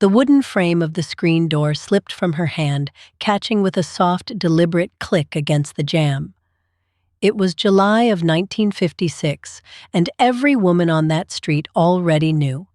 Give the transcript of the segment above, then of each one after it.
The wooden frame of the screen door slipped from her hand, catching with a soft, deliberate click against the jamb. It was July of 1956, and every woman on that street already knew.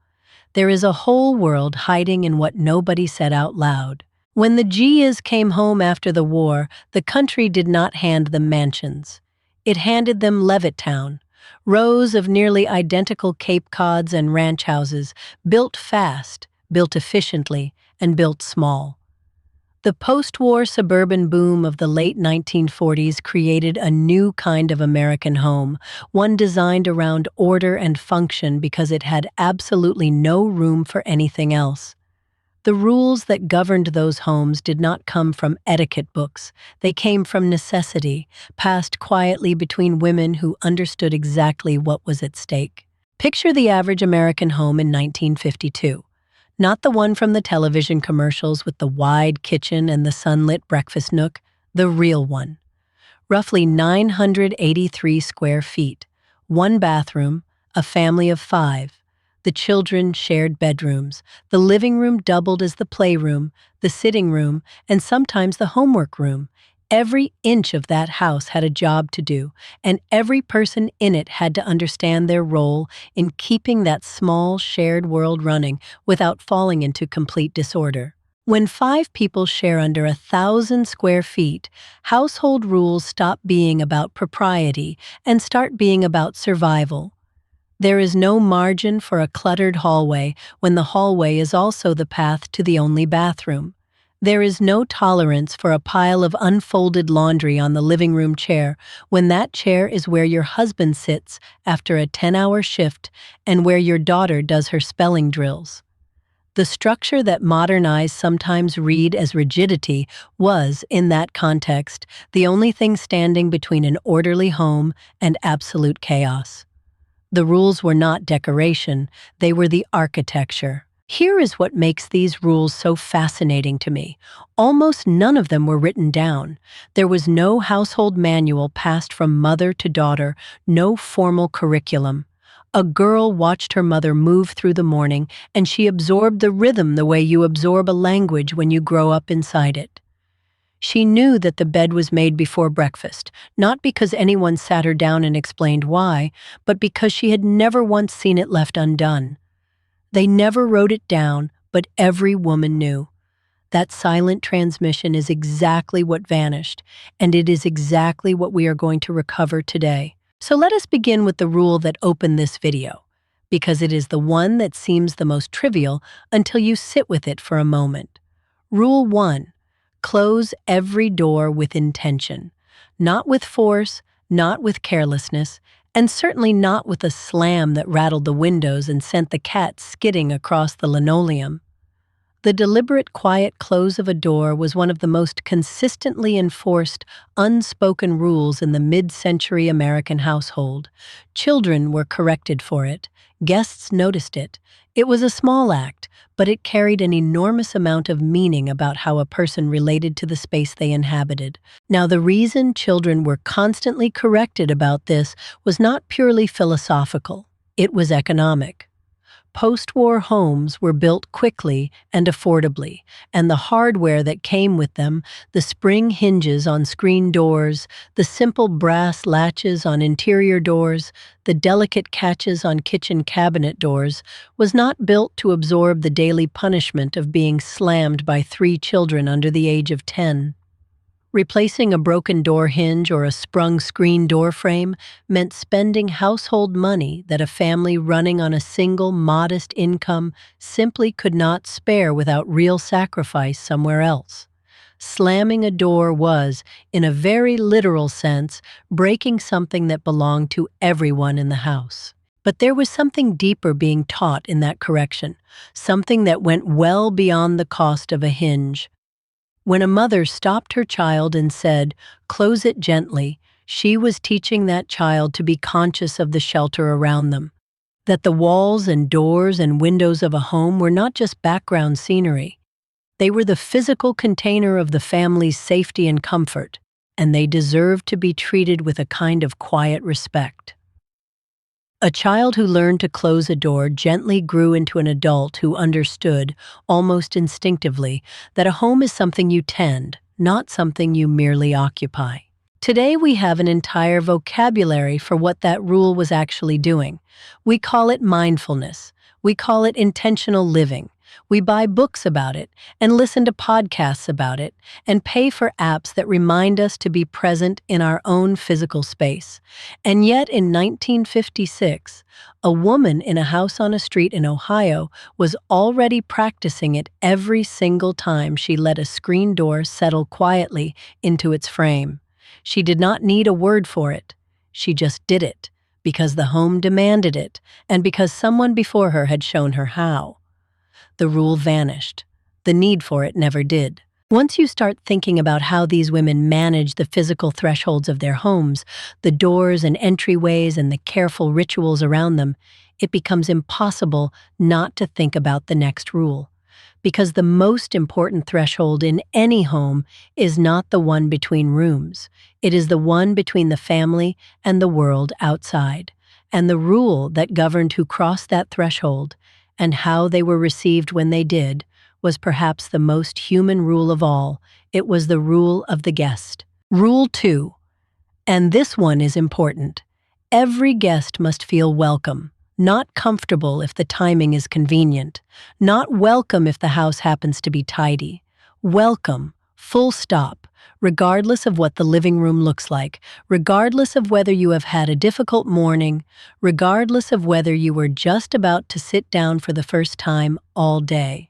There is a whole world hiding in what nobody said out loud. When the Gias came home after the war, the country did not hand them mansions. It handed them Levittown, rows of nearly identical Cape Cods and ranch houses, built fast, built efficiently, and built small. The post-war suburban boom of the late 1940s created a new kind of American home, one designed around order and function because it had absolutely no room for anything else. The rules that governed those homes did not come from etiquette books. They came from necessity, passed quietly between women who understood exactly what was at stake. Picture the average American home in 1952. Not the one from the television commercials with the wide kitchen and the sunlit breakfast nook, the real one. Roughly 983 square feet, one bathroom, a family of 5. The children shared bedrooms. The living room doubled as the playroom, the sitting room, and sometimes the homework room. Every inch of that house had a job to do, and every person in it had to understand their role in keeping that small, shared world running without falling into complete disorder. When 5 people share under 1,000 square feet, household rules stop being about propriety and start being about survival. There is no margin for a cluttered hallway when the hallway is also the path to the only bathroom. There is no tolerance for a pile of unfolded laundry on the living room chair when that chair is where your husband sits after a 10-hour shift and where your daughter does her spelling drills. The structure that modern eyes sometimes read as rigidity was, in that context, the only thing standing between an orderly home and absolute chaos. The rules were not decoration, they were the architecture. Here is what makes these rules so fascinating to me. Almost none of them were written down. There was no household manual passed from mother to daughter, no formal curriculum. A girl watched her mother move through the morning, and she absorbed the rhythm the way you absorb a language when you grow up inside it. She knew that the bed was made before breakfast, not because anyone sat her down and explained why, but because she had never once seen it left undone. They never wrote it down, but every woman knew. That silent transmission is exactly what vanished, and it is exactly what we are going to recover today. So let us begin with the rule that opened this video, because it is the one that seems the most trivial until you sit with it for a moment. Rule 1. Close every door with intention. Not with force, not with carelessness, and certainly not with a slam that rattled the windows and sent the cat skidding across the linoleum. The deliberate, quiet close of a door was one of the most consistently enforced, unspoken rules in the mid-century American household. Children were corrected for it. Guests noticed it. It was a small act, but it carried an enormous amount of meaning about how a person related to the space they inhabited. Now, the reason children were constantly corrected about this was not purely philosophical. It was economic. Post-war homes were built quickly and affordably, and the hardware that came with them, the spring hinges on screen doors, the simple brass latches on interior doors, the delicate catches on kitchen cabinet doors, was not built to absorb the daily punishment of being slammed by 3 children under the age of 10. Replacing a broken door hinge or a sprung screen door frame meant spending household money that a family running on a single modest income simply could not spare without real sacrifice somewhere else. Slamming a door was, in a very literal sense, breaking something that belonged to everyone in the house. But there was something deeper being taught in that correction, something that went well beyond the cost of a hinge. When a mother stopped her child and said, "Close it gently," she was teaching that child to be conscious of the shelter around them. That the walls and doors and windows of a home were not just background scenery. They were the physical container of the family's safety and comfort, and they deserved to be treated with a kind of quiet respect. A child who learned to close a door gently grew into an adult who understood, almost instinctively, that a home is something you tend, not something you merely occupy. Today we have an entire vocabulary for what that rule was actually doing. We call it mindfulness. We call it intentional living. We buy books about it and listen to podcasts about it and pay for apps that remind us to be present in our own physical space. And yet in 1956, a woman in a house on a street in Ohio was already practicing it every single time she let a screen door settle quietly into its frame. She did not need a word for it. She just did it because the home demanded it and because someone before her had shown her how. The rule vanished. The need for it never did. Once you start thinking about how these women manage the physical thresholds of their homes, the doors and entryways and the careful rituals around them, it becomes impossible not to think about the next rule. Because the most important threshold in any home is not the one between rooms. It is the one between the family and the world outside. And the rule that governed who crossed that threshold and how they were received when they did was perhaps the most human rule of all. It was the rule of the guest. Rule 2. And this one is important. Every guest must feel welcome, not comfortable if the timing is convenient, not welcome if the house happens to be tidy. Welcome, full stop, regardless of what the living room looks like, regardless of whether you have had a difficult morning, regardless of whether you were just about to sit down for the first time all day.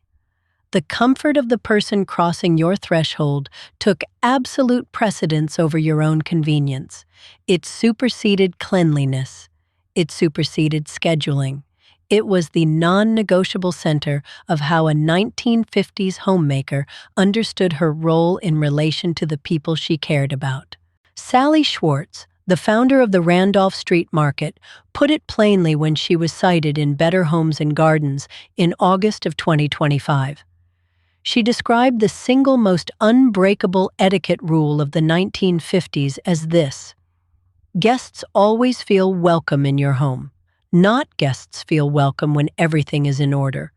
The comfort of the person crossing your threshold took absolute precedence over your own convenience. It superseded cleanliness. It superseded scheduling. It was the non-negotiable center of how a 1950s homemaker understood her role in relation to the people she cared about. Sally Schwartz, the founder of the Randolph Street Market, put it plainly when she was cited in Better Homes and Gardens in August of 2025. She described the single most unbreakable etiquette rule of the 1950s as this: guests always feel welcome in your home. Not guests feel welcome when everything is in order.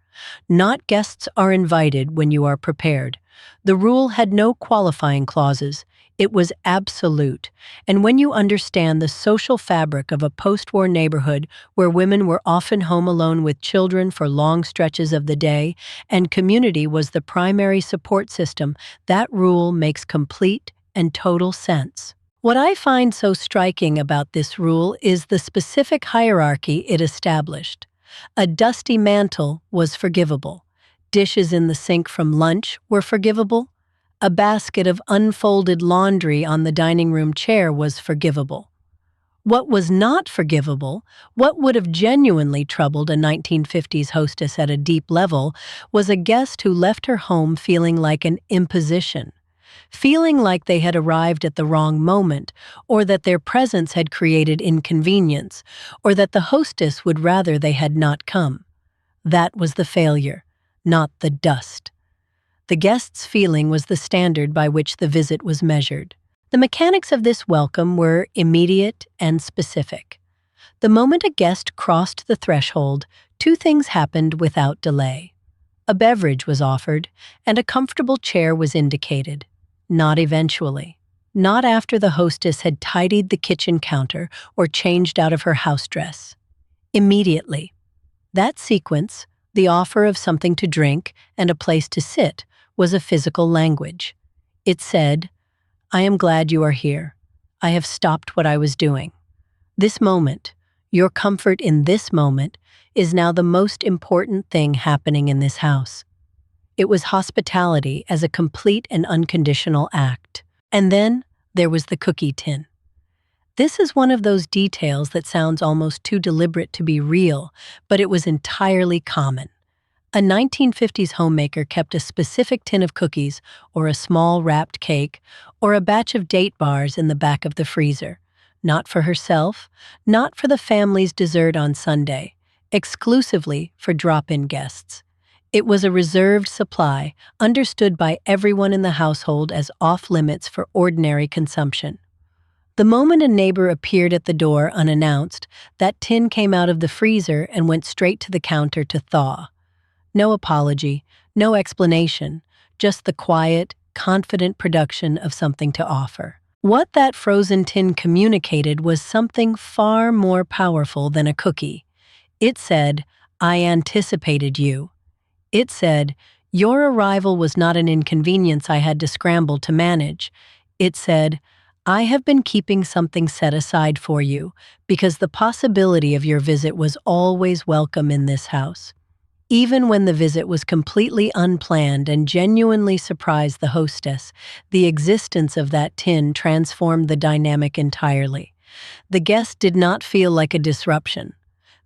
Not guests are invited when you are prepared. The rule had no qualifying clauses. It was absolute. And when you understand the social fabric of a post-war neighborhood where women were often home alone with children for long stretches of the day and community was the primary support system, that rule makes complete and total sense. What I find so striking about this rule is the specific hierarchy it established. A dusty mantle was forgivable. Dishes in the sink from lunch were forgivable. A basket of unfolded laundry on the dining room chair was forgivable. What was not forgivable, what would have genuinely troubled a 1950s hostess at a deep level, was a guest who left her home feeling like an imposition. Feeling like they had arrived at the wrong moment, or that their presence had created inconvenience, or that the hostess would rather they had not come. That was the failure, not the dust. The guest's feeling was the standard by which the visit was measured. The mechanics of this welcome were immediate and specific. The moment a guest crossed the threshold, two things happened without delay. A beverage was offered, and a comfortable chair was indicated. Not eventually. Not after the hostess had tidied the kitchen counter or changed out of her house dress. Immediately. That sequence, the offer of something to drink and a place to sit, was a physical language. It said, "I am glad you are here. I have stopped what I was doing. This moment, your comfort in this moment, is now the most important thing happening in this house." It was hospitality as a complete and unconditional act. And then there was the cookie tin. This is one of those details that sounds almost too deliberate to be real, but it was entirely common. A 1950s homemaker kept a specific tin of cookies, or a small wrapped cake, or a batch of date bars in the back of the freezer. Not for herself, not for the family's dessert on Sunday, exclusively for drop-in guests. It was a reserved supply, understood by everyone in the household as off-limits for ordinary consumption. The moment a neighbor appeared at the door unannounced, that tin came out of the freezer and went straight to the counter to thaw. No apology, no explanation, just the quiet, confident production of something to offer. What that frozen tin communicated was something far more powerful than a cookie. It said, "I anticipated you." It said, "Your arrival was not an inconvenience I had to scramble to manage." It said, "I have been keeping something set aside for you because the possibility of your visit was always welcome in this house." Even when the visit was completely unplanned and genuinely surprised the hostess, the existence of that tin transformed the dynamic entirely. The guest did not feel like a disruption.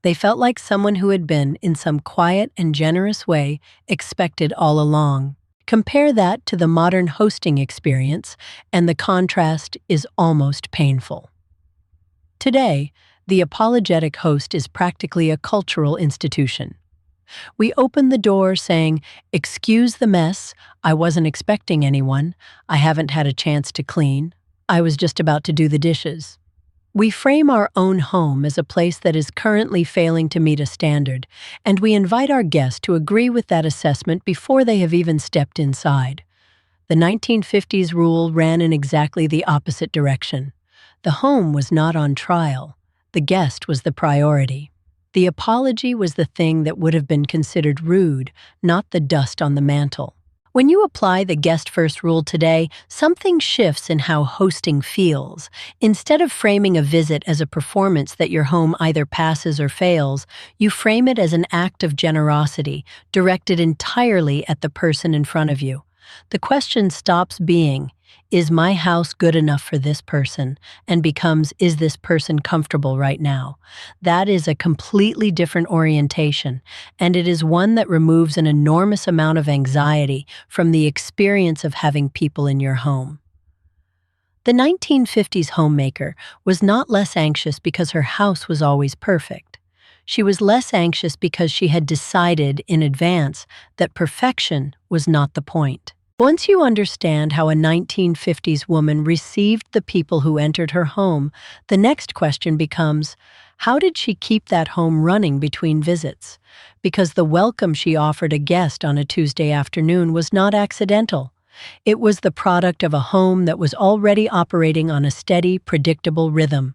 They felt like someone who had been, in some quiet and generous way, expected all along. Compare that to the modern hosting experience, and the contrast is almost painful. Today, the apologetic host is practically a cultural institution. We open the door saying, "Excuse the mess, I wasn't expecting anyone, I haven't had a chance to clean, I was just about to do the dishes." We frame our own home as a place that is currently failing to meet a standard, and we invite our guests to agree with that assessment before they have even stepped inside. The 1950s rule ran in exactly the opposite direction. The home was not on trial. The guest was the priority. The apology was the thing that would have been considered rude, not the dust on the mantle. When you apply the guest first rule today, something shifts in how hosting feels. Instead of framing a visit as a performance that your home either passes or fails, you frame it as an act of generosity, directed entirely at the person in front of you. The question stops being, "Is my house good enough for this person?" and becomes, "Is this person comfortable right now?" That is a completely different orientation, and it is one that removes an enormous amount of anxiety from the experience of having people in your home. The 1950s homemaker was not less anxious because her house was always perfect. She was less anxious because she had decided in advance that perfection was not the point. Once you understand how a 1950s woman received the people who entered her home, the next question becomes, how did she keep that home running between visits? Because the welcome she offered a guest on a Tuesday afternoon was not accidental. It was the product of a home that was already operating on a steady, predictable rhythm.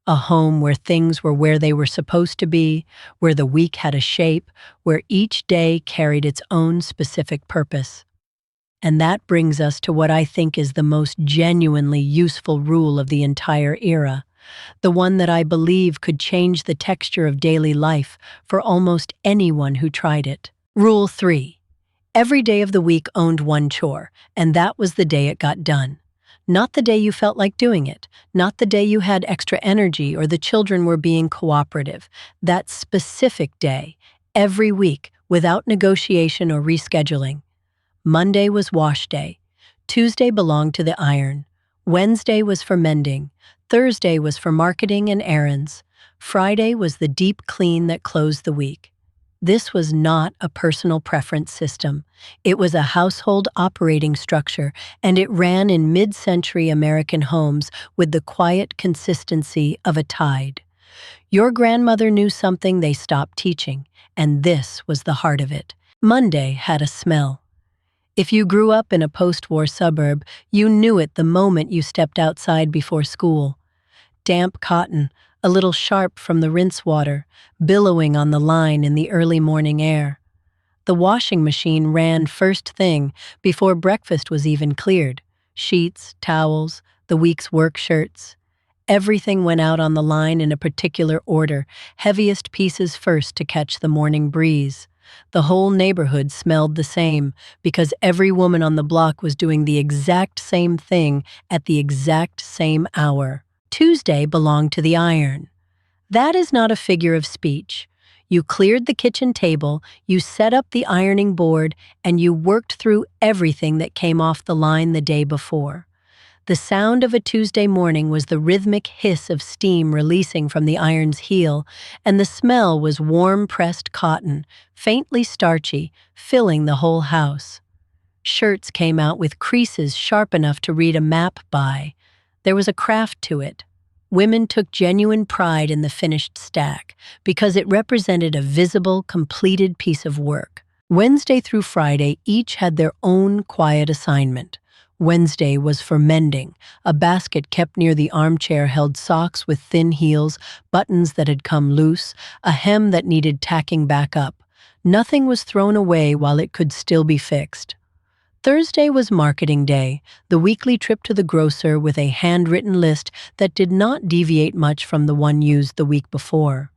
A home where things were where they were supposed to be, where the week had a shape, where each day carried its own specific purpose. And that brings us to what I think is the most genuinely useful rule of the entire era, the one that I believe could change the texture of daily life for almost anyone who tried it. Rule 3. Every day of the week owned one chore, and that was the day it got done. Not the day you felt like doing it, not the day you had extra energy or the children were being cooperative. That specific day, every week, without negotiation or rescheduling. Monday was wash day. Tuesday belonged to the iron. Wednesday was for mending. Thursday was for marketing and errands. Friday was the deep clean that closed the week. This was not a personal preference system. It was a household operating structure, and it ran in mid-century American homes with the quiet consistency of a tide. Your grandmother knew something they stopped teaching, and this was the heart of it. Monday had a smell. If you grew up in a post-war suburb, you knew it the moment you stepped outside before school. Damp cotton, a little sharp from the rinse water, billowing on the line in the early morning air. The washing machine ran first thing before breakfast was even cleared. Sheets, towels, the week's work shirts. Everything went out on the line in a particular order, heaviest pieces first to catch the morning breeze. The whole neighborhood smelled the same because every woman on the block was doing the exact same thing at the exact same hour. Tuesday belonged to the iron. That is not a figure of speech. You cleared the kitchen table, you set up the ironing board, and you worked through everything that came off the line the day before. The sound of a Tuesday morning was the rhythmic hiss of steam releasing from the iron's heel, and the smell was warm pressed cotton, faintly starchy, filling the whole house. Shirts came out with creases sharp enough to read a map by. There was a craft to it. Women took genuine pride in the finished stack because it represented a visible, completed piece of work. Wednesday through Friday each had their own quiet assignment. Wednesday was for mending. A basket kept near the armchair held socks with thin heels, buttons that had come loose, a hem that needed tacking back up. Nothing was thrown away while it could still be fixed. Thursday was marketing day, the weekly trip to the grocer with a handwritten list that did not deviate much from the one used the week before.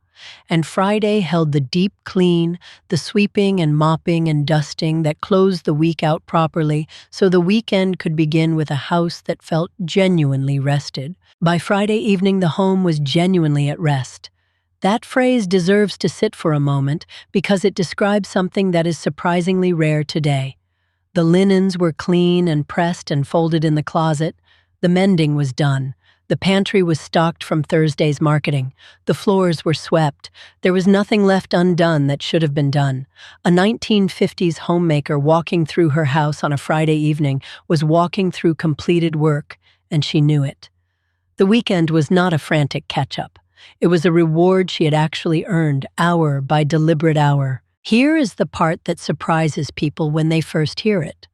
And Friday held the deep clean, the sweeping and mopping and dusting that closed the week out properly so the weekend could begin with a house that felt genuinely rested. By Friday evening, the home was genuinely at rest. That phrase deserves to sit for a moment because it describes something that is surprisingly rare today. The linens were clean and pressed and folded in the closet. The mending was done. The pantry was stocked from Thursday's marketing. The floors were swept. There was nothing left undone that should have been done. A 1950s homemaker walking through her house on a Friday evening was walking through completed work, and she knew it. The weekend was not a frantic catch-up. It was a reward she had actually earned, hour by deliberate hour. Here is the part that surprises people when they first hear it.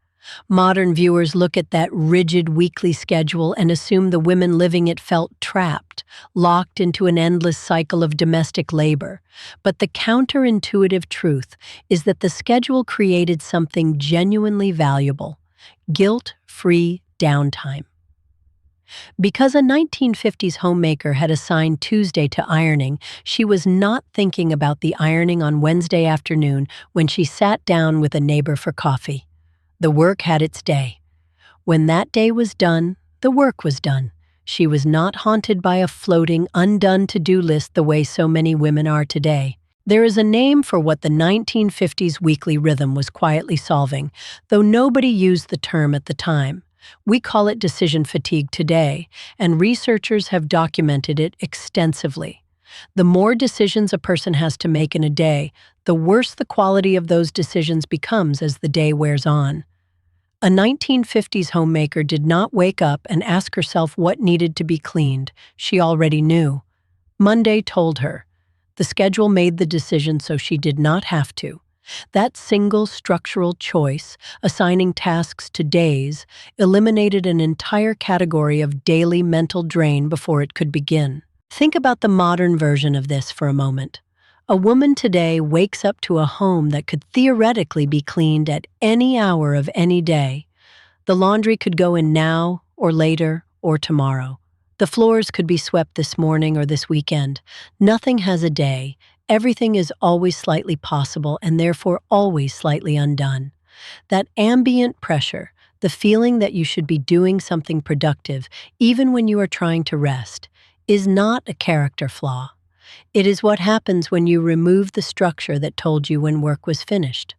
Modern viewers look at that rigid weekly schedule and assume the women living it felt trapped, locked into an endless cycle of domestic labor. But the counterintuitive truth is that the schedule created something genuinely valuable: guilt-free downtime. Because a 1950s homemaker had assigned Tuesday to ironing, she was not thinking about the ironing on Wednesday afternoon when she sat down with a neighbor for coffee. The work had its day. When that day was done, the work was done. She was not haunted by a floating, undone to-do list the way so many women are today. There is a name for what the 1950s weekly rhythm was quietly solving, though nobody used the term at the time. We call it decision fatigue today, and researchers have documented it extensively. The more decisions a person has to make in a day, the worse the quality of those decisions becomes as the day wears on. A 1950s homemaker did not wake up and ask herself what needed to be cleaned. She already knew. Monday told her. The schedule made the decision so she did not have to. That single structural choice, assigning tasks to days, eliminated an entire category of daily mental drain before it could begin. Think about the modern version of this for a moment. A woman today wakes up to a home that could theoretically be cleaned at any hour of any day. The laundry could go in now, or later, or tomorrow. The floors could be swept this morning or this weekend. Nothing has a day. Everything is always slightly possible and therefore always slightly undone. That ambient pressure, the feeling that you should be doing something productive even when you are trying to rest, is not a character flaw. It is what happens when you remove the structure that told you when work was finished.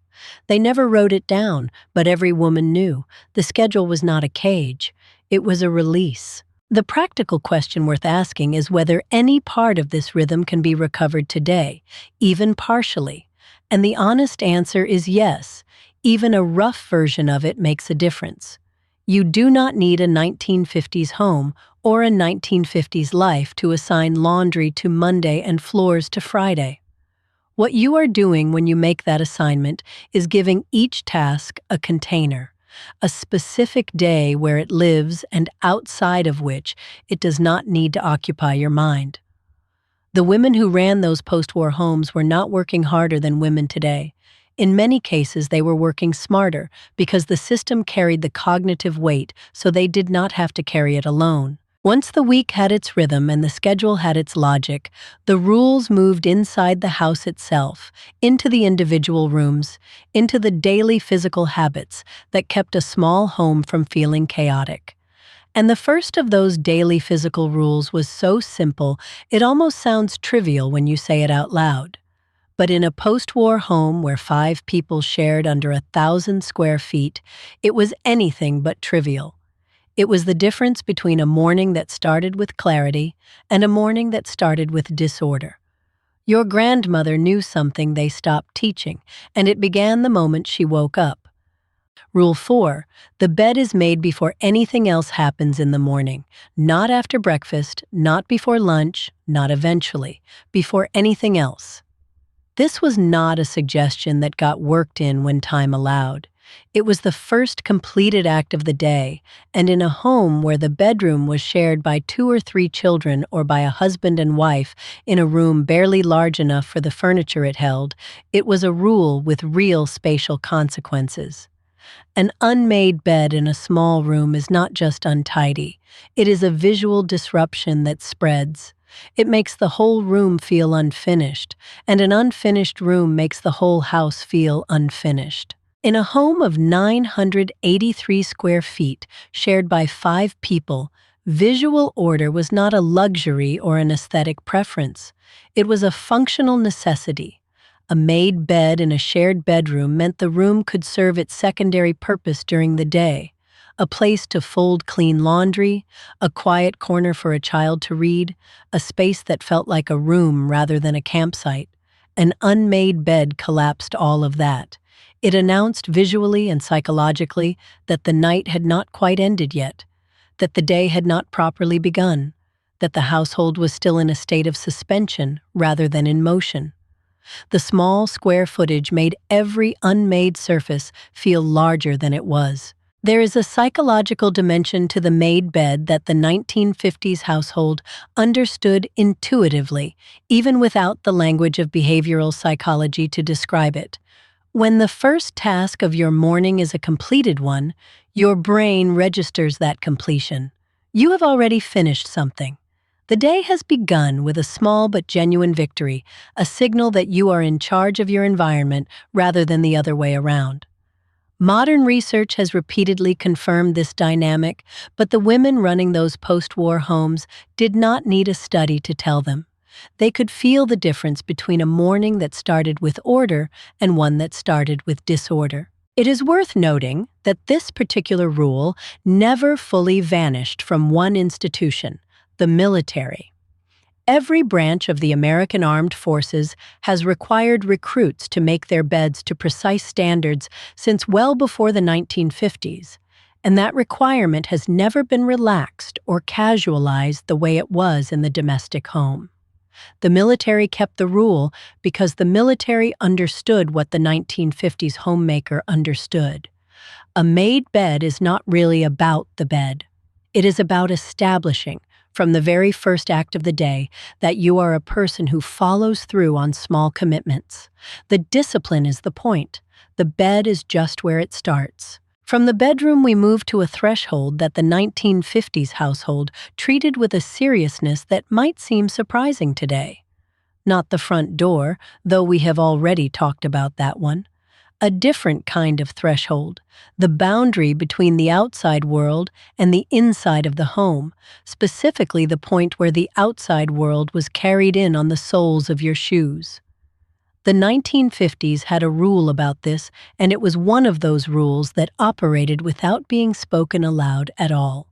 They never wrote it down, but every woman knew. The schedule was not a cage. It was a release. The practical question worth asking is whether any part of this rhythm can be recovered today, even partially. And the honest answer is yes. Even a rough version of it makes a difference. You do not need a 1950s home or a 1950s life to assign laundry to Monday and floors to Friday. What you are doing when you make that assignment is giving each task a container, a specific day where it lives and outside of which it does not need to occupy your mind. The women who ran those post-war homes were not working harder than women today. In many cases, they were working smarter because the system carried the cognitive weight, so they did not have to carry it alone. Once the week had its rhythm and the schedule had its logic, the rules moved inside the house itself, into the individual rooms, into the daily physical habits that kept a small home from feeling chaotic. And the first of those daily physical rules was so simple, it almost sounds trivial when you say it out loud. But in a post-war home where 5 people shared under 1,000 square feet, it was anything but trivial. It was the difference between a morning that started with clarity and a morning that started with disorder. Your grandmother knew something they stopped teaching, and it began the moment she woke up. Rule 4. The bed is made before anything else happens in the morning. Not after breakfast, not before lunch, not eventually, before anything else. This was not a suggestion that got worked in when time allowed. It was the first completed act of the day, and in a home where the bedroom was shared by 2 or 3 children or by a husband and wife in a room barely large enough for the furniture it held, it was a rule with real spatial consequences. An unmade bed in a small room is not just untidy, it is a visual disruption that spreads. It makes the whole room feel unfinished, and an unfinished room makes the whole house feel unfinished. In a home of 983 square feet, shared by 5 people, visual order was not a luxury or an aesthetic preference. It was a functional necessity. A made bed in a shared bedroom meant the room could serve its secondary purpose during the day. A place to fold clean laundry, a quiet corner for a child to read, a space that felt like a room rather than a campsite. An unmade bed collapsed all of that. It announced visually and psychologically that the night had not quite ended yet, that the day had not properly begun, that the household was still in a state of suspension rather than in motion. The small square footage made every unmade surface feel larger than it was. There is a psychological dimension to the made bed that the 1950s household understood intuitively, even without the language of behavioral psychology to describe it. When the first task of your morning is a completed one, your brain registers that completion. You have already finished something. The day has begun with a small but genuine victory, a signal that you are in charge of your environment rather than the other way around. Modern research has repeatedly confirmed this dynamic, but the women running those post-war homes did not need a study to tell them. They could feel the difference between a morning that started with order and one that started with disorder. It is worth noting that this particular rule never fully vanished from one institution, the military. Every branch of the American Armed Forces has required recruits to make their beds to precise standards since well before the 1950s, and that requirement has never been relaxed or casualized the way it was in the domestic home. The military kept the rule because the military understood what the 1950s homemaker understood. A made bed is not really about the bed. It is about establishing, from the very first act of the day, that you are a person who follows through on small commitments. The discipline is the point. The bed is just where it starts. From the bedroom, we move to a threshold that the 1950s household treated with a seriousness that might seem surprising today. Not the front door, though we have already talked about that one. A different kind of threshold, the boundary between the outside world and the inside of the home, specifically the point where the outside world was carried in on the soles of your shoes. The 1950s had a rule about this, and it was one of those rules that operated without being spoken aloud at all.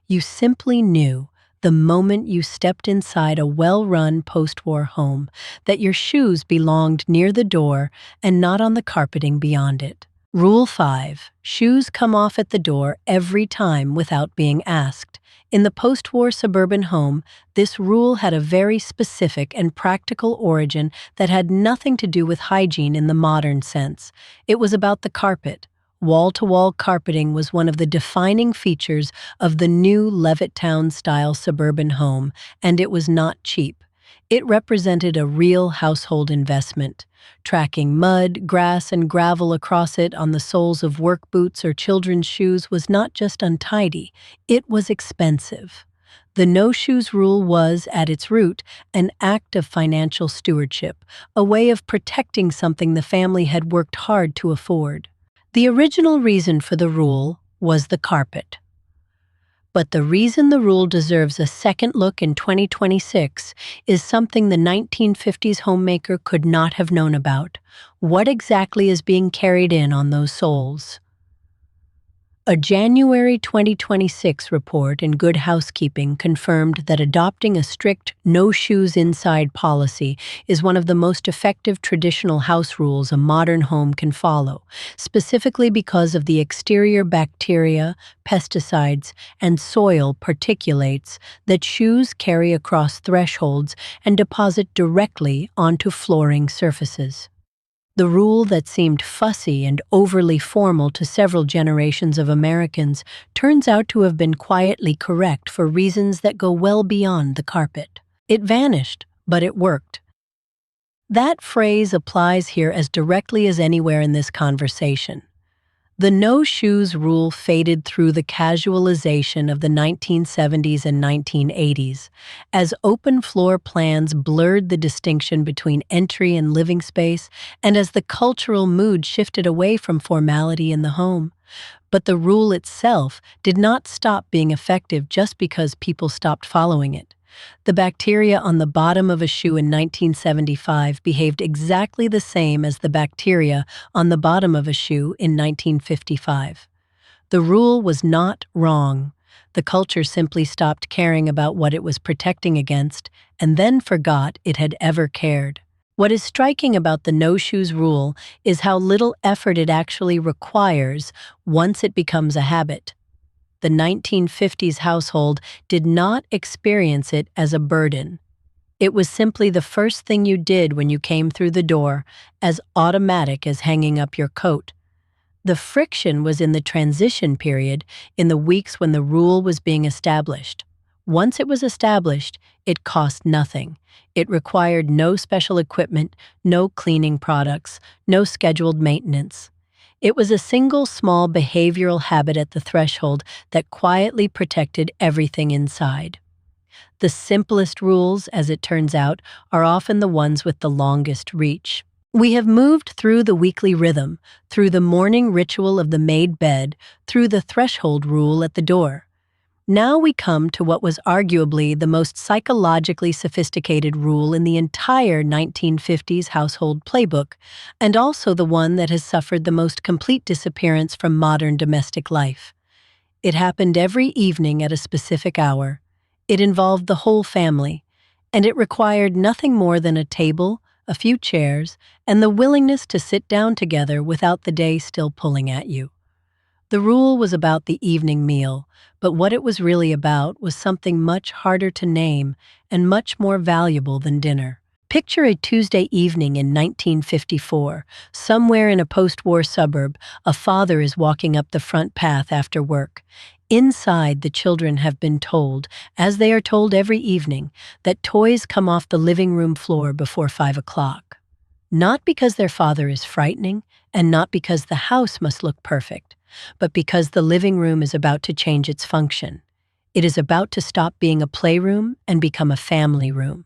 You simply knew, the moment you stepped inside a well-run post-war home, that your shoes belonged near the door and not on the carpeting beyond it. Rule 5. Shoes come off at the door every time without being asked. In the post-war suburban home, this rule had a very specific and practical origin that had nothing to do with hygiene in the modern sense. It was about the carpet. Wall-to-wall carpeting was one of the defining features of the new Levittown-style suburban home, and it was not cheap. It represented a real household investment. Tracking mud, grass, and gravel across it on the soles of work boots or children's shoes was not just untidy, it was expensive. The no-shoes rule was, at its root, an act of financial stewardship, a way of protecting something the family had worked hard to afford. The original reason for the rule was the carpet. But the reason the rule deserves a second look in 2026 is something the 1950s homemaker could not have known about. What exactly is being carried in on those soles? A January 2026 report in Good Housekeeping confirmed that adopting a strict no shoes inside policy is one of the most effective traditional house rules a modern home can follow, specifically because of the exterior bacteria, pesticides, and soil particulates that shoes carry across thresholds and deposit directly onto flooring surfaces. The rule that seemed fussy and overly formal to several generations of Americans turns out to have been quietly correct for reasons that go well beyond the carpet. It vanished, but it worked. That phrase applies here as directly as anywhere in this conversation. The no-shoes rule faded through the casualization of the 1970s and 1980s, as open floor plans blurred the distinction between entry and living space, and as the cultural mood shifted away from formality in the home. But the rule itself did not stop being effective just because people stopped following it. The bacteria on the bottom of a shoe in 1975 behaved exactly the same as the bacteria on the bottom of a shoe in 1955. The rule was not wrong. The culture simply stopped caring about what it was protecting against and then forgot it had ever cared. What is striking about the no-shoes rule is how little effort it actually requires once it becomes a habit. The 1950s household did not experience it as a burden. It was simply the first thing you did when you came through the door, as automatic as hanging up your coat. The friction was in the transition period, in the weeks when the rule was being established. Once it was established, it cost nothing. It required no special equipment, no cleaning products, no scheduled maintenance. It was a single small behavioral habit at the threshold that quietly protected everything inside. The simplest rules, as it turns out, are often the ones with the longest reach. We have moved through the weekly rhythm, through the morning ritual of the made bed, through the threshold rule at the door. Now we come to what was arguably the most psychologically sophisticated rule in the entire 1950s household playbook, and also the one that has suffered the most complete disappearance from modern domestic life. It happened every evening at a specific hour. It involved the whole family, and it required nothing more than a table, a few chairs, and the willingness to sit down together without the day still pulling at you. The rule was about the evening meal, but what it was really about was something much harder to name and much more valuable than dinner. Picture a Tuesday evening in 1954. Somewhere in a post-war suburb, a father is walking up the front path after work. Inside, the children have been told, as they are told every evening, that toys come off the living room floor before 5 o'clock. Not because their father is frightening, and not because the house must look perfect, but because the living room is about to change its function. It is about to stop being a playroom and become a family room.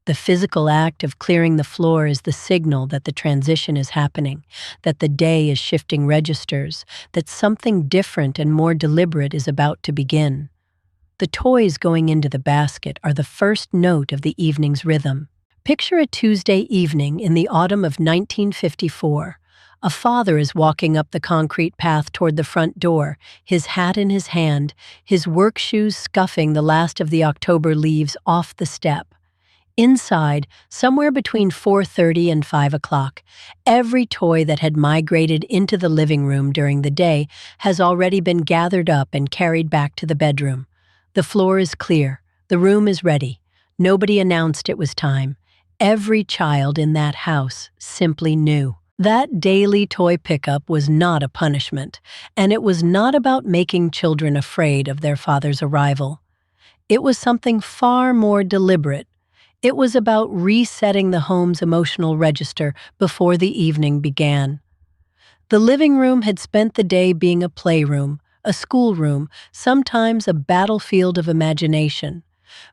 The physical act of clearing the floor is the signal that the transition is happening, that the day is shifting registers, that something different and more deliberate is about to begin. The toys going into the basket are the first note of the evening's rhythm. Picture a Tuesday evening in the autumn of 1954. A father is walking up the concrete path toward the front door, his hat in his hand, his work shoes scuffing the last of the October leaves off the step. Inside, somewhere between 4:30 and 5 o'clock, every toy that had migrated into the living room during the day has already been gathered up and carried back to the bedroom. The floor is clear. The room is ready. Nobody announced it was time. Every child in that house simply knew. That daily toy pickup was not a punishment, and it was not about making children afraid of their father's arrival. It was something far more deliberate. It was about resetting the home's emotional register before the evening began. The living room had spent the day being a playroom, a schoolroom, sometimes a battlefield of imagination.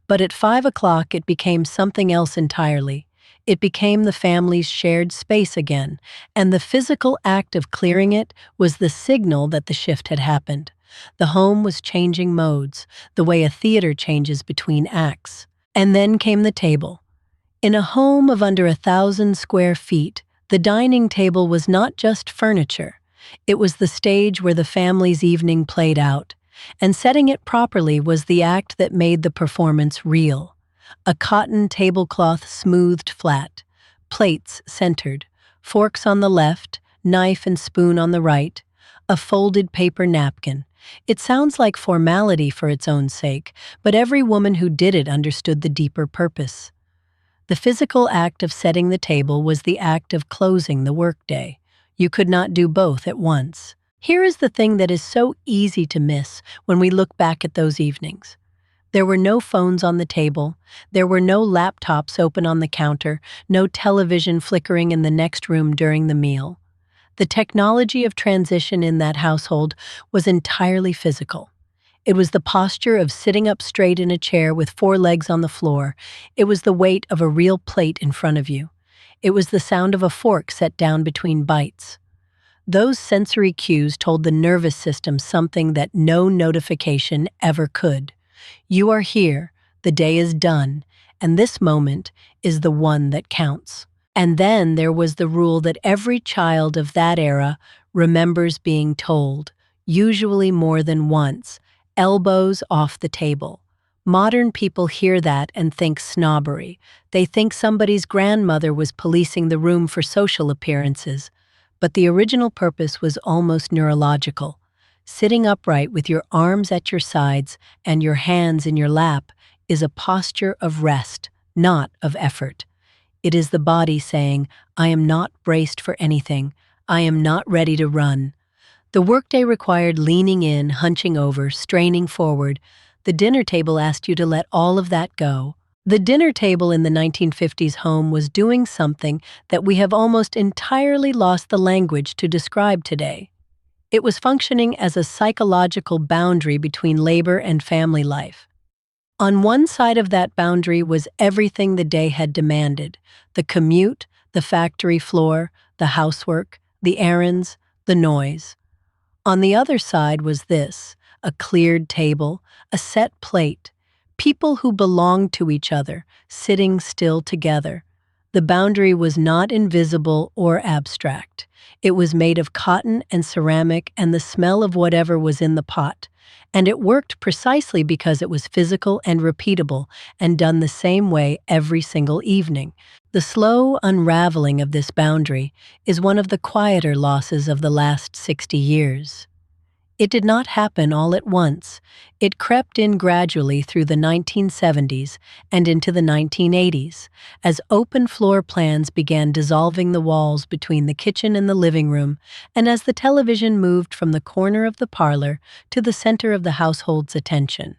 But at 5 o'clock it became something else entirely. It became the family's shared space again, and the physical act of clearing it was the signal that the shift had happened. The home was changing modes, the way a theater changes between acts. And then came the table. In a home of under 1,000 square feet, the dining table was not just furniture. It was the stage where the family's evening played out, and setting it properly was the act that made the performance real. A cotton tablecloth smoothed flat, plates centered, forks on the left, knife and spoon on the right, a folded paper napkin. It sounds like formality for its own sake, but every woman who did it understood the deeper purpose. The physical act of setting the table was the act of closing the workday. You could not do both at once. Here is the thing that is so easy to miss when we look back at those evenings. There were no phones on the table, there were no laptops open on the counter, no television flickering in the next room during the meal. The technology of transition in that household was entirely physical. It was the posture of sitting up straight in a chair with four legs on the floor. It was the weight of a real plate in front of you. It was the sound of a fork set down between bites. Those sensory cues told the nervous system something that no notification ever could. You are here, the day is done, and this moment is the one that counts. And then there was the rule that every child of that era remembers being told, usually more than once: elbows off the table. Modern people hear that and think snobbery. They think somebody's grandmother was policing the room for social appearances. But the original purpose was almost neurological. Sitting upright with your arms at your sides and your hands in your lap is a posture of rest, not of effort. It is the body saying, I am not braced for anything. I am not ready to run. The workday required leaning in, hunching over, straining forward. The dinner table asked you to let all of that go. The dinner table in the 1950s home was doing something that we have almost entirely lost the language to describe today. It was functioning as a psychological boundary between labor and family life. On one side of that boundary was everything the day had demanded: the commute, the factory floor, the housework, the errands, the noise. On the other side was this: a cleared table, a set plate, people who belonged to each other, sitting still together. The boundary was not invisible or abstract. It was made of cotton and ceramic and the smell of whatever was in the pot. And it worked precisely because it was physical and repeatable and done the same way every single evening. The slow unraveling of this boundary is one of the quieter losses of the last 60 years. It did not happen all at once. It crept in gradually through the 1970s and into the 1980s, as open floor plans began dissolving the walls between the kitchen and the living room, and as the television moved from the corner of the parlor to the center of the household's attention.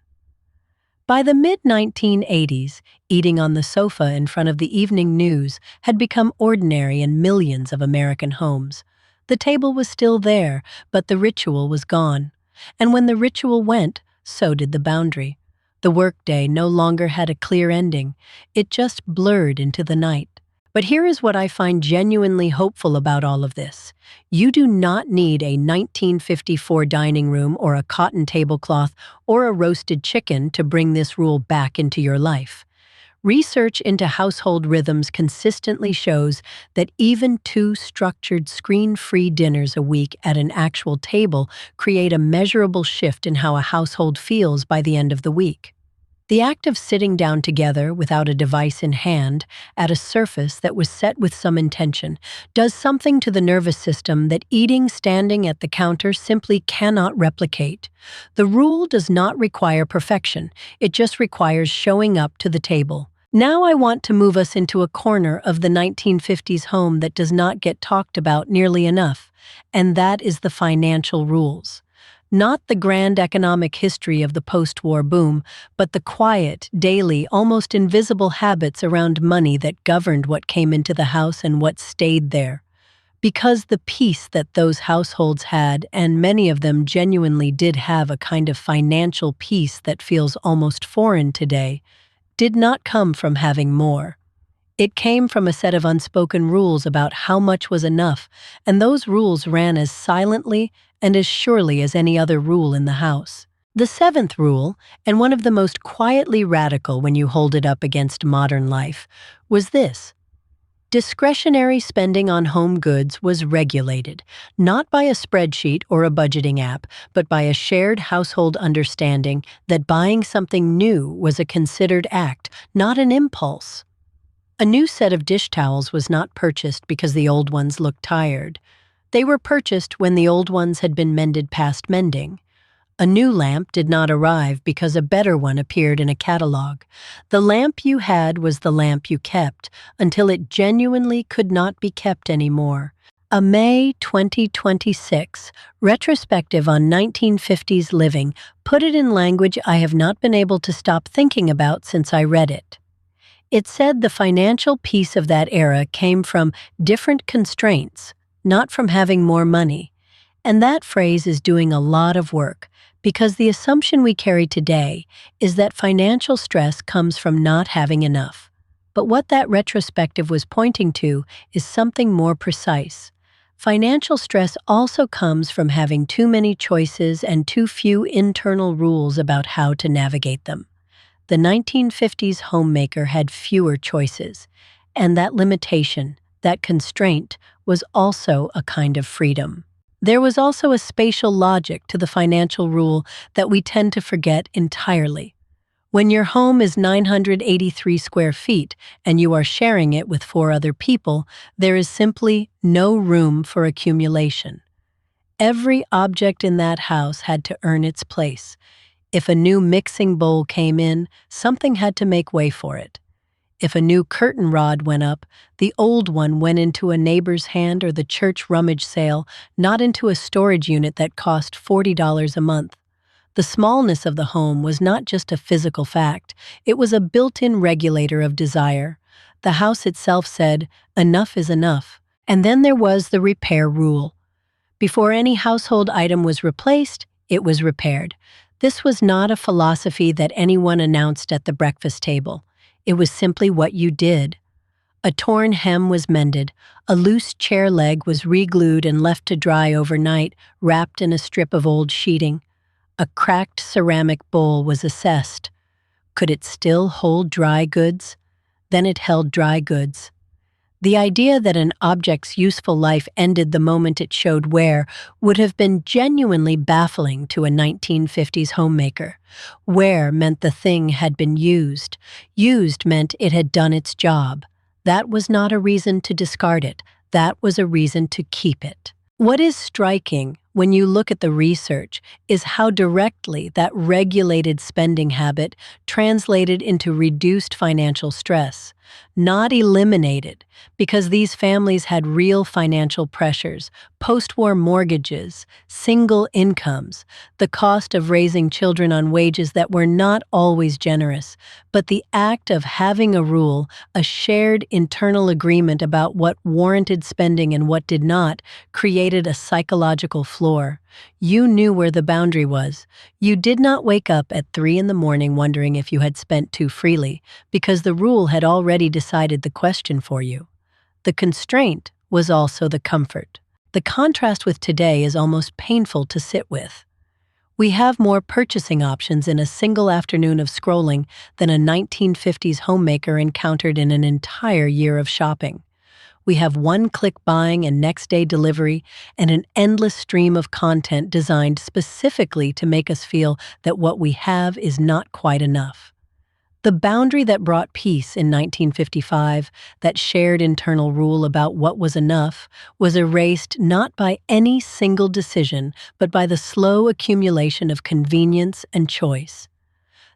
By the mid-1980s, eating on the sofa in front of the evening news had become ordinary in millions of American homes. The table was still there, but the ritual was gone. And when the ritual went, so did the boundary. The workday no longer had a clear ending. It just blurred into the night. But here is what I find genuinely hopeful about all of this. You do not need a 1954 dining room or a cotton tablecloth or a roasted chicken to bring this rule back into your life. Research into household rhythms consistently shows that even 2 structured, screen-free dinners a week at an actual table create a measurable shift in how a household feels by the end of the week. The act of sitting down together without a device in hand, at a surface that was set with some intention, does something to the nervous system that eating standing at the counter simply cannot replicate. The rule does not require perfection, it just requires showing up to the table. Now I want to move us into a corner of the 1950s home that does not get talked about nearly enough, and that is the financial rules. Not the grand economic history of the post-war boom, but the quiet, daily, almost invisible habits around money that governed what came into the house and what stayed there. Because the peace that those households had, and many of them genuinely did have a kind of financial peace that feels almost foreign today, did not come from having more. It came from a set of unspoken rules about how much was enough, and those rules ran as silently and as surely as any other rule in the house. The 7th rule, and one of the most quietly radical when you hold it up against modern life, was this: Discretionary spending on home goods was regulated, not by a spreadsheet or a budgeting app, but by a shared household understanding that buying something new was a considered act, not an impulse. A new set of dish towels was not purchased because the old ones looked tired. They were purchased when the old ones had been mended past mending. A new lamp did not arrive because a better one appeared in a catalog. The lamp you had was the lamp you kept until it genuinely could not be kept anymore. A May 2026 retrospective on 1950s living put it in language I have not been able to stop thinking about since I read it. It said the financial piece of that era came from different constraints, not from having more money. And that phrase is doing a lot of work, because the assumption we carry today is that financial stress comes from not having enough. But what that retrospective was pointing to is something more precise. Financial stress also comes from having too many choices and too few internal rules about how to navigate them. The 1950s homemaker had fewer choices, and that limitation, that constraint, was also a kind of freedom. There was also a spatial logic to the financial rule that we tend to forget entirely. When your home is 983 square feet and you are sharing it with 4 other people, there is simply no room for accumulation. Every object in that house had to earn its place. If a new mixing bowl came in, something had to make way for it. If a new curtain rod went up, the old one went into a neighbor's hand or the church rummage sale, not into a storage unit that cost $40 a month. The smallness of the home was not just a physical fact, it was a built-in regulator of desire. The house itself said, "Enough is enough." And then there was the repair rule. Before any household item was replaced, it was repaired. This was not a philosophy that anyone announced at the breakfast table. It was simply what you did. A torn hem was mended, a loose chair leg was re-glued and left to dry overnight, wrapped in a strip of old sheeting. A cracked ceramic bowl was assessed. Could it still hold dry goods? Then it held dry goods. The idea that an object's useful life ended the moment it showed wear would have been genuinely baffling to a 1950s homemaker. Wear meant the thing had been used. Used meant it had done its job. That was not a reason to discard it. That was a reason to keep it. What is striking when you look at the research is how directly that regulated spending habit translated into reduced financial stress, not eliminated, because these families had real financial pressures, post-war mortgages, single incomes, the cost of raising children on wages that were not always generous, but the act of having a rule, a shared internal agreement about what warranted spending and what did not, created a psychological floor. You knew where the boundary was. You did not wake up at 3 in the morning wondering if you had spent too freely, because the rule had already decided the question for you. The constraint was also the comfort. The contrast with today is almost painful to sit with. We have more purchasing options in a single afternoon of scrolling than a 1950s homemaker encountered in an entire year of shopping. We have one-click buying and next-day delivery and an endless stream of content designed specifically to make us feel that what we have is not quite enough. The boundary that brought peace in 1955, that shared internal rule about what was enough, was erased not by any single decision, but by the slow accumulation of convenience and choice.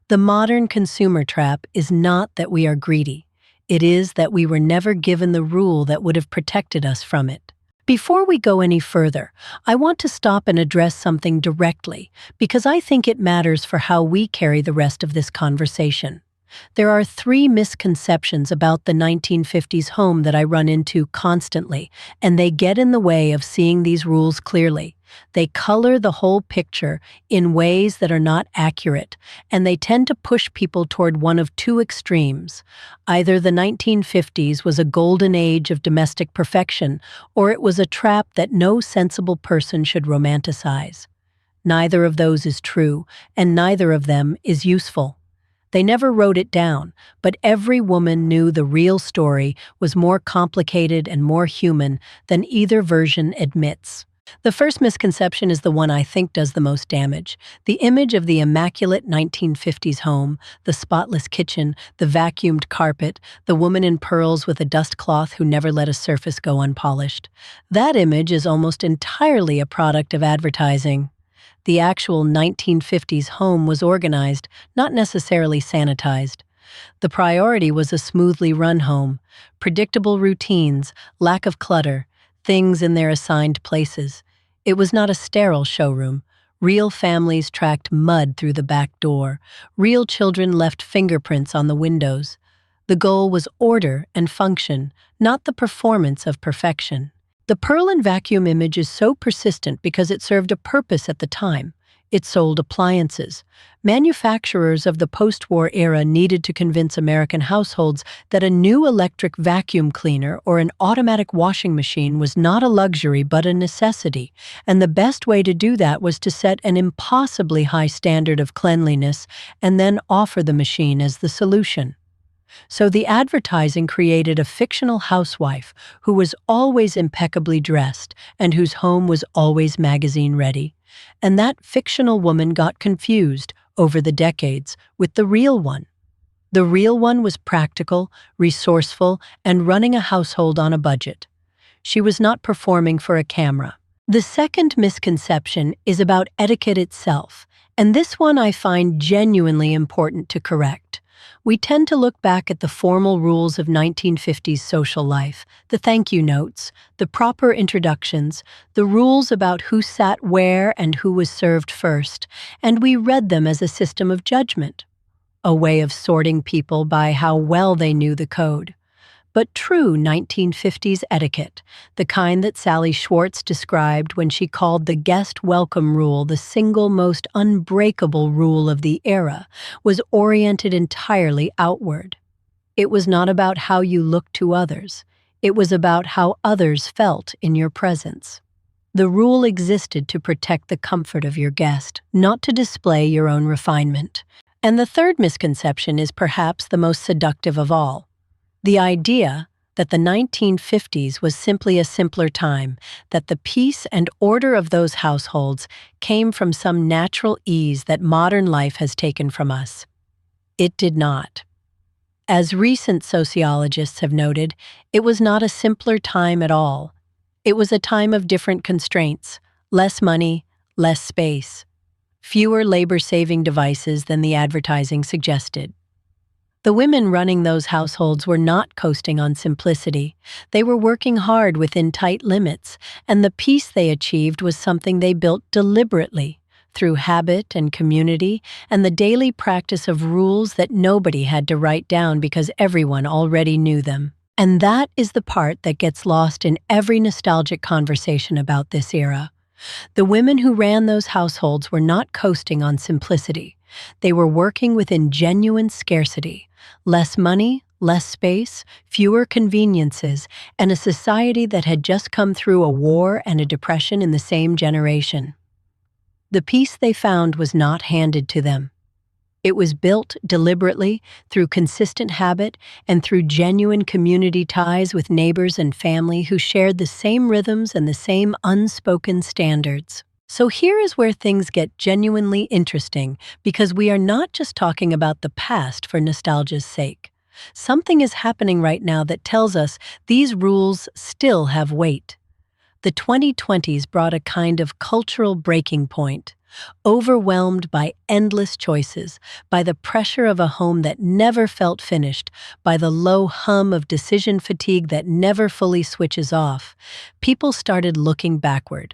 The modern consumer trap is not that we are greedy. It is that we were never given the rule that would have protected us from it. Before we go any further, I want to stop and address something directly, because I think it matters for how we carry the rest of this conversation. There are 3 misconceptions about the 1950s home that I run into constantly, and they get in the way of seeing these rules clearly. They color the whole picture in ways that are not accurate, and they tend to push people toward one of 2 extremes. Either the 1950s was a golden age of domestic perfection, or it was a trap that no sensible person should romanticize. Neither of those is true, and neither of them is useful. They never wrote it down, but every woman knew the real story was more complicated and more human than either version admits. The first misconception is the one I think does the most damage. The image of the immaculate 1950s home, the spotless kitchen, the vacuumed carpet, the woman in pearls with a dust cloth who never let a surface go unpolished. That image is almost entirely a product of advertising. The actual 1950s home was organized, not necessarily sanitized. The priority was a smoothly run home, predictable routines, lack of clutter, things in their assigned places. It was not a sterile showroom. Real families tracked mud through the back door. Real children left fingerprints on the windows. The goal was order and function, not the performance of perfection. The pearl and vacuum image is so persistent because it served a purpose at the time. It sold appliances. Manufacturers of the post-war era needed to convince American households that a new electric vacuum cleaner or an automatic washing machine was not a luxury but a necessity, and the best way to do that was to set an impossibly high standard of cleanliness and then offer the machine as the solution. So the advertising created a fictional housewife who was always impeccably dressed and whose home was always magazine-ready. And that fictional woman got confused over the decades with the real one. The real one was practical, resourceful, and running a household on a budget. She was not performing for a camera. The second misconception is about etiquette itself, and this one I find genuinely important to correct. We tend to look back at the formal rules of 1950s social life, the thank you notes, the proper introductions, the rules about who sat where and who was served first, and we read them as a system of judgment, a way of sorting people by how well they knew the code. But true 1950s etiquette, the kind that Sally Schwartz described when she called the guest welcome rule the single most unbreakable rule of the era, was oriented entirely outward. It was not about how you looked to others. It was about how others felt in your presence. The rule existed to protect the comfort of your guest, not to display your own refinement. And the third misconception is perhaps the most seductive of all. The idea that the 1950s was simply a simpler time, that the peace and order of those households came from some natural ease that modern life has taken from us. It did not. As recent sociologists have noted, it was not a simpler time at all. It was a time of different constraints, less money, less space, fewer labor-saving devices than the advertising suggested. The women running those households were not coasting on simplicity. They were working hard within tight limits, and the peace they achieved was something they built deliberately, through habit and community, and the daily practice of rules that nobody had to write down because everyone already knew them. And that is the part that gets lost in every nostalgic conversation about this era. The women who ran those households were not coasting on simplicity. They were working within genuine scarcity, less money, less space, fewer conveniences, and a society that had just come through a war and a depression in the same generation. The peace they found was not handed to them. It was built deliberately through consistent habit and through genuine community ties with neighbors and family who shared the same rhythms and the same unspoken standards. So here is where things get genuinely interesting, because we are not just talking about the past for nostalgia's sake. Something is happening right now that tells us these rules still have weight. The 2020s brought a kind of cultural breaking point, overwhelmed by endless choices, by the pressure of a home that never felt finished, by the low hum of decision fatigue that never fully switches off. People started looking backward.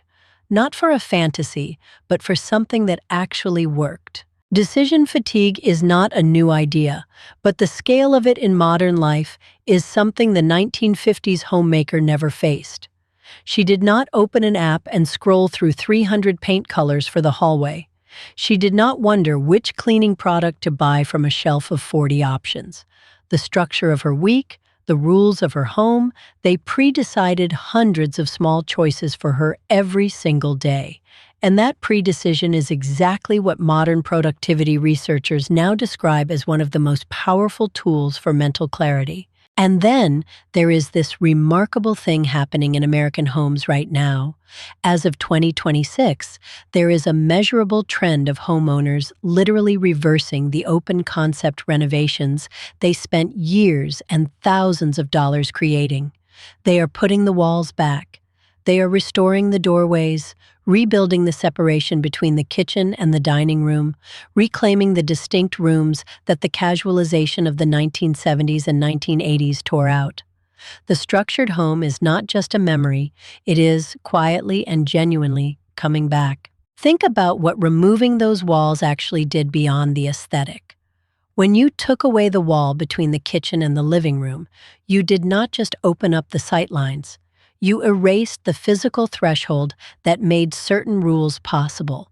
Not for a fantasy, but for something that actually worked. Decision fatigue is not a new idea, but the scale of it in modern life is something the 1950s homemaker never faced. She did not open an app and scroll through 300 paint colors for the hallway. She did not wonder which cleaning product to buy from a shelf of 40 options. The structure of her week, the rules of her home, they pre-decided hundreds of small choices for her every single day. And that predecision is exactly what modern productivity researchers now describe as one of the most powerful tools for mental clarity. And then there is this remarkable thing happening in American homes right now. As of 2026, there is a measurable trend of homeowners literally reversing the open concept renovations they spent years and thousands of dollars creating. They are putting the walls back. They are restoring the doorways, rebuilding the separation between the kitchen and the dining room, reclaiming the distinct rooms that the casualization of the 1970s and 1980s tore out. The structured home is not just a memory, it is, quietly and genuinely, coming back. Think about what removing those walls actually did beyond the aesthetic. When you took away the wall between the kitchen and the living room, you did not just open up the sightlines. You erased the physical threshold that made certain rules possible.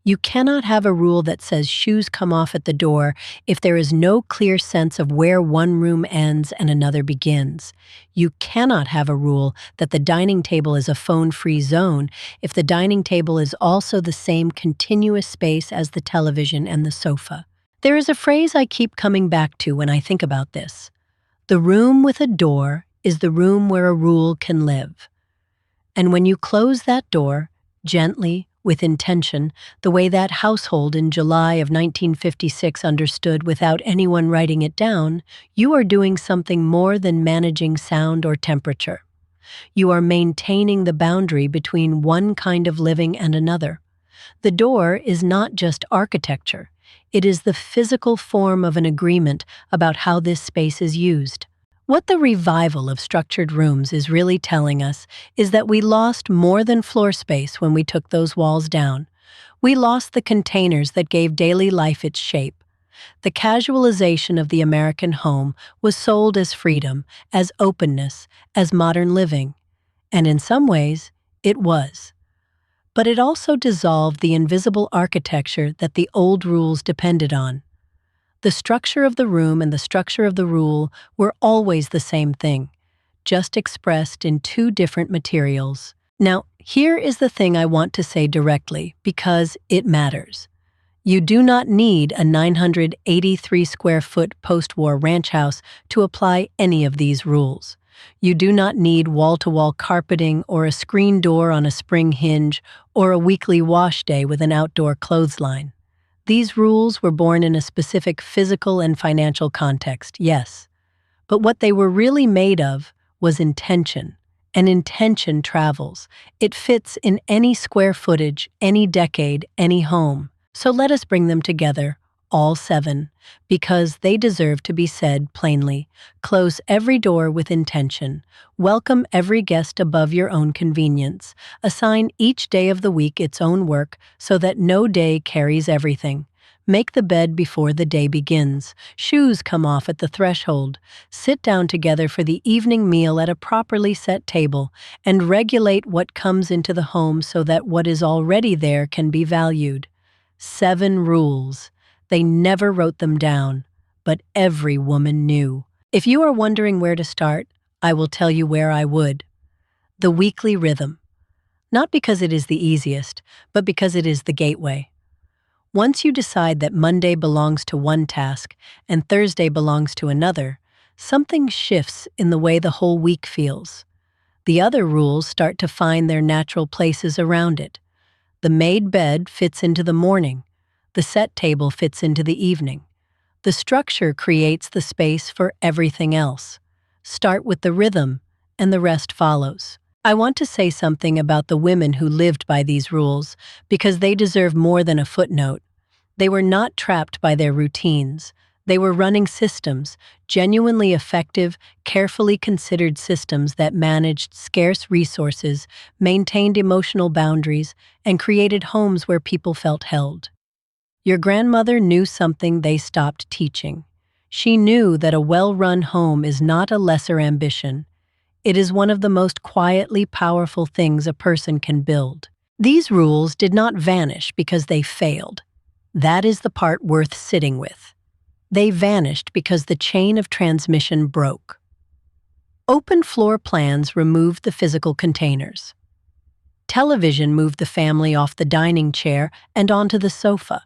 You cannot have a rule that says shoes come off at the door if there is no clear sense of where one room ends and another begins. You cannot have a rule that the dining table is a phone-free zone if the dining table is also the same continuous space as the television and the sofa. There is a phrase I keep coming back to when I think about this. The room with a door is the room where a rule can live. And when you close that door, gently, with intention, the way that household in July of 1956 understood without anyone writing it down, you are doing something more than managing sound or temperature. You are maintaining the boundary between one kind of living and another. The door is not just architecture. It is the physical form of an agreement about how this space is used. What the revival of structured rooms is really telling us is that we lost more than floor space when we took those walls down. We lost the containers that gave daily life its shape. The casualization of the American home was sold as freedom, as openness, as modern living. And in some ways, it was. But it also dissolved the invisible architecture that the old rules depended on. The structure of the room and the structure of the rule were always the same thing, just expressed in two different materials. Now, here is the thing I want to say directly, because it matters. You do not need a 983 square foot post-war ranch house to apply any of these rules. You do not need wall-to-wall carpeting or a screen door on a spring hinge or a weekly wash day with an outdoor clothesline. These rules were born in a specific physical and financial context, yes. But what they were really made of was intention. And intention travels. It fits in any square footage, any decade, any home. So let us bring them together, all 7, because they deserve to be said plainly. Close every door with intention. Welcome every guest above your own convenience. Assign each day of the week its own work so that no day carries everything. Make the bed before the day begins. Shoes come off at the threshold. Sit down together for the evening meal at a properly set table and regulate what comes into the home so that what is already there can be valued. 7 rules. They never wrote them down, but every woman knew. If you are wondering where to start, I will tell you where I would. The weekly rhythm. Not because it is the easiest, but because it is the gateway. Once you decide that Monday belongs to one task and Thursday belongs to another, something shifts in the way the whole week feels. The other rules start to find their natural places around it. The made bed fits into the morning. The set table fits into the evening. The structure creates the space for everything else. Start with the rhythm, and the rest follows. I want to say something about the women who lived by these rules, because they deserve more than a footnote. They were not trapped by their routines. They were running systems, genuinely effective, carefully considered systems that managed scarce resources, maintained emotional boundaries, and created homes where people felt held. Your grandmother knew something they stopped teaching. She knew that a well-run home is not a lesser ambition. It is one of the most quietly powerful things a person can build. These rules did not vanish because they failed. That is the part worth sitting with. They vanished because the chain of transmission broke. Open floor plans removed the physical containers. Television moved the family off the dining chair and onto the sofa.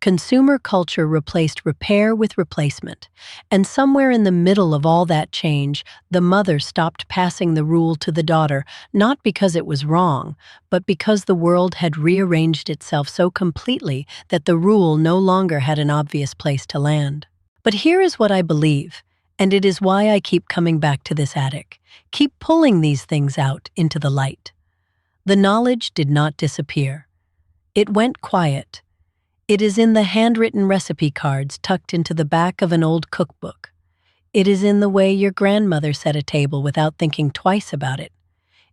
Consumer culture replaced repair with replacement, and somewhere in the middle of all that change, the mother stopped passing the rule to the daughter, not because it was wrong, but because the world had rearranged itself so completely that the rule no longer had an obvious place to land. But here is what I believe, and it is why I keep coming back to this attic. Keep pulling these things out into the light. The knowledge did not disappear. It went quiet. It is in the handwritten recipe cards tucked into the back of an old cookbook. It is in the way your grandmother set a table without thinking twice about it.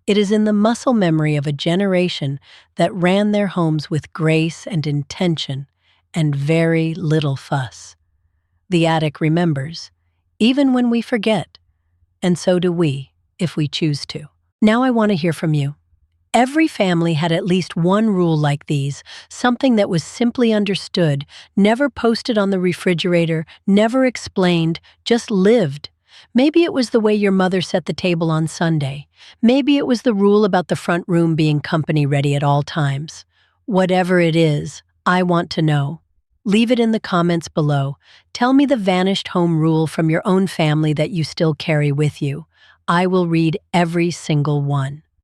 It is in the muscle memory of a generation that ran their homes with grace and intention and very little fuss. The attic remembers, even when we forget, and so do we, if we choose to. Now I want to hear from you. Every family had at least one rule like these, something that was simply understood, never posted on the refrigerator, never explained, just lived. Maybe it was the way your mother set the table on Sunday. Maybe it was the rule about the front room being company ready at all times. Whatever it is, I want to know. Leave it in the comments below. Tell me the vanished home rule from your own family that you still carry with you. I will read every single one.